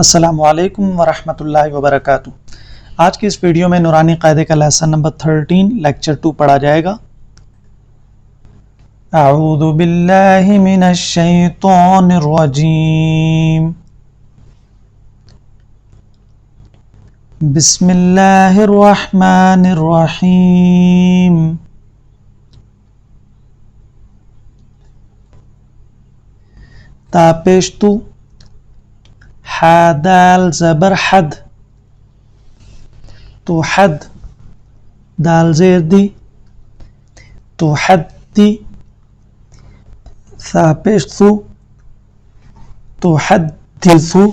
السلام علیکم ورحمۃ اللہ وبرکاتہ۔ آج کی اس ویڈیو میں نورانی قاعدے کا لیسن نمبر 13 لیکچر 2 پڑھا جائے گا۔ اعوذ باللہ من الشیطان الرجیم، بسم اللہ الرحمن الرحیم۔ تا پیش تو، دال زبر حد، تو حد، دال زیر دی، تو حد دی، ثا پیش تو حد دی،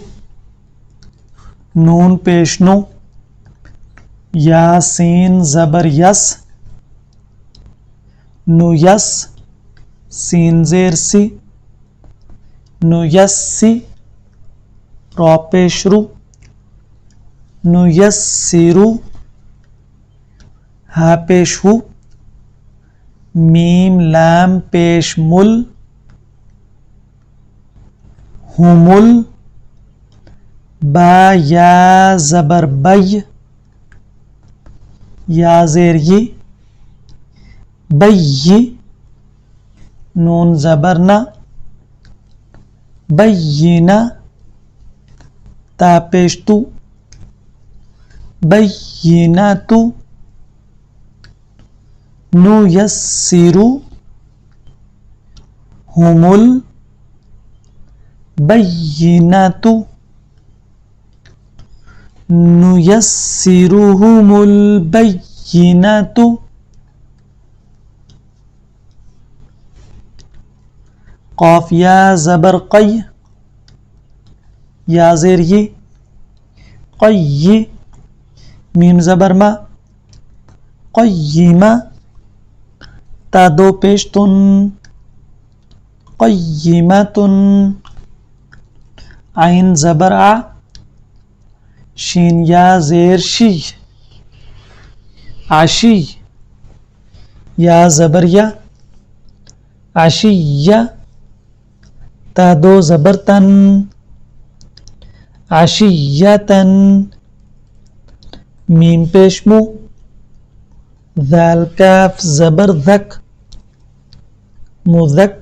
نون پیش نو، یا سین زبر یس، نو یس، سین زیر سی، نو یس سی، را پیش رو، نو یس سیرو، ہا پیش ہو، میم لام پیش مل، ہمل، با یا زبر بی، یا زیر ی، بی، نون زبر نا، بینا، تا پیش تو، بیناتو، نو یسرو، ہمل بیناتو، نو یسرہم البیناتو۔ قاف یا زبر قی، یا زیر ی، قی، میم زبر ما، قیمہ، تا دو پیش تن، قیمتن، عین زبر ع، شین یا زیر شی، عشی، یا زبر یا، عشیہ، تا دو زبر تن، عشیتن، میم پیش مو، ذال کاف زبر ذک، مذک،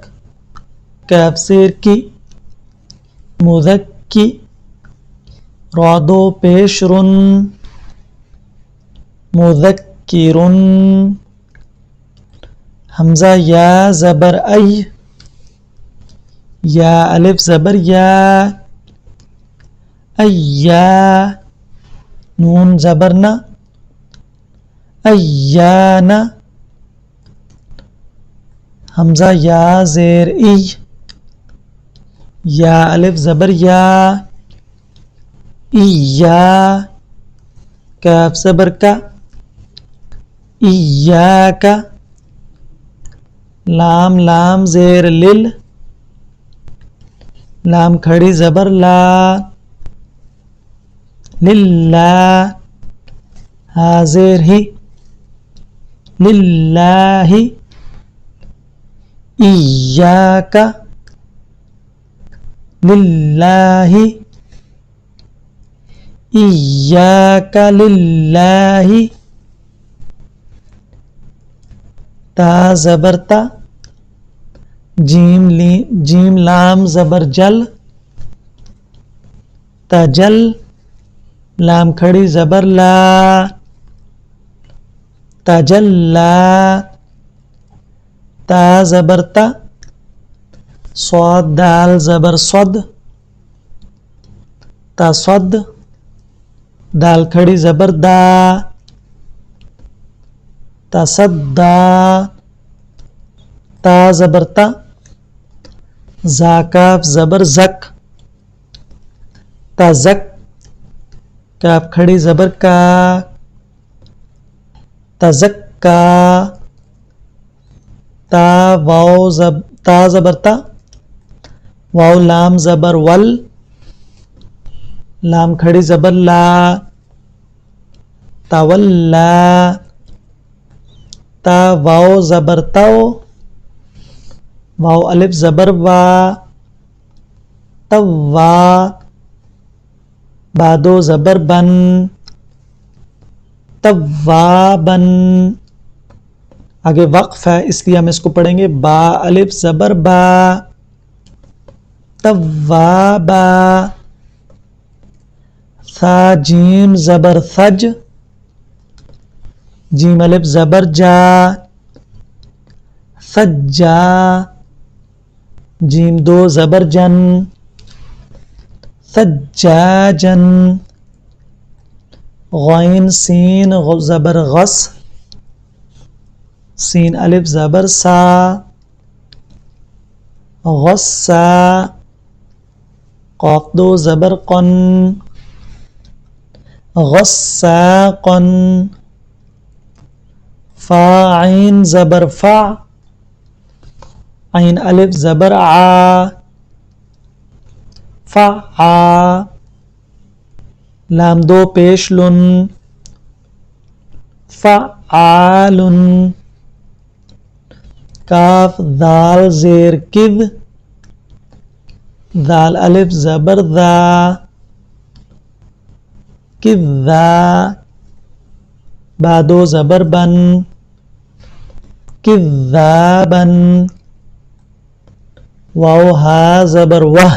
کاف زیر کی، مذکی، را دو پیش رن، مذکرن، حمزہ یا زبر ای، یا الف زبر یا، ایا، نون زبر نا، ایانا، حمزہ یا زیر ای، یا الف زبر یا، ایا، کاف زبر کا، ایاکا، لام لام زیر لل، لام کھڑی زبر لا، للہ، ہا زیر ہی، للہ، ایاک، للہ، ایاک للہ، تا زبر تا، جیم لام زبر جل، تجل، لام کھڑی زبر لا، تجلا، تا زبر تا، صاد دال زبر صد، تصد، دال کھڑی زبر دا، تصدا، تا زبر تا، زا کاف زبر زک، تزک، کاف کھڑی زبر کا، تزکا، تا زبر تا، واو لام زبر ول، لام کھڑی زبر لا، تولا، تا واو زبر تو، واو الف زبر وا، توا، بعدو زبر بن توابن. آگے وقف ہے اس لیے ہم اس کو پڑھیں گے با الف زبر با توابا. ثا جیم زبر ثج جیم الف زبر جا سجا. جیم دو زبر جن سجاجن. غین سین زبر غس سین الف زبر سا غصا. قاف دو زبر قن غساقن. فا عین زبر فا عین الف زبر عا فعا. لام دو پیش لن فعال. کاف دال زیر کذ دال الف زبر ذا کذا. بادو زبر بن کذابن. واو ہا زبر وہ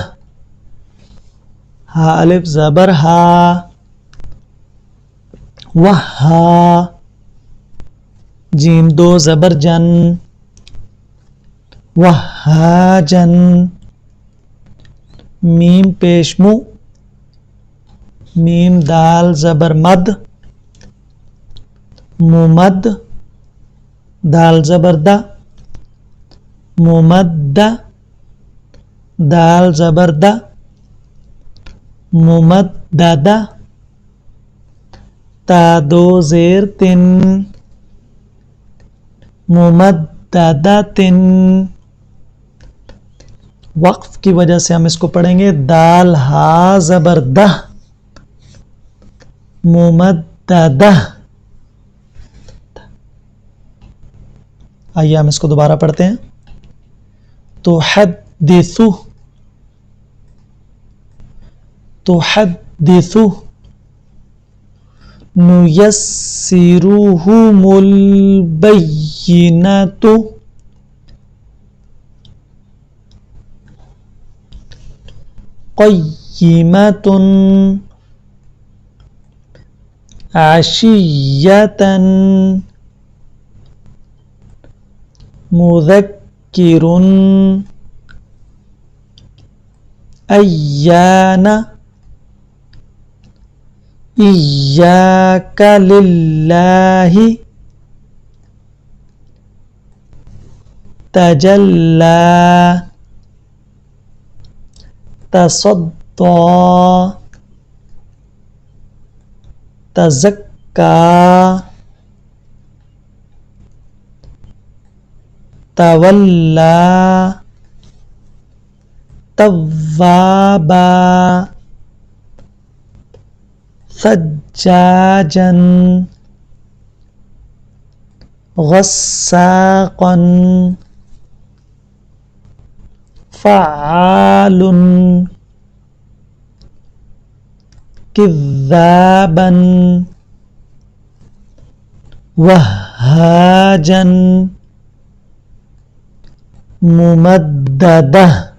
ہا الف زبر ہا وہا. جیم دو زبر جن وہاجن. میم پیش مو میم دال زبر مد ممد. دال زبر دا ممد. دال زبر دا ممدد. تا دو زیر تن ممددتن. وقف کی وجہ سے ہم اس کو پڑھیں گے دال ہا زبر دہ ممددہ. آئیے ہم اس کو دوبارہ پڑھتے ہیں. تحدثو تحدثو. نيسرهم البينات قيمة عشية مذكر أيان إياك لله تجلى تصدى تزكى تولى توابا سجاجا غساقا فعال كذابا وهاجا ممددة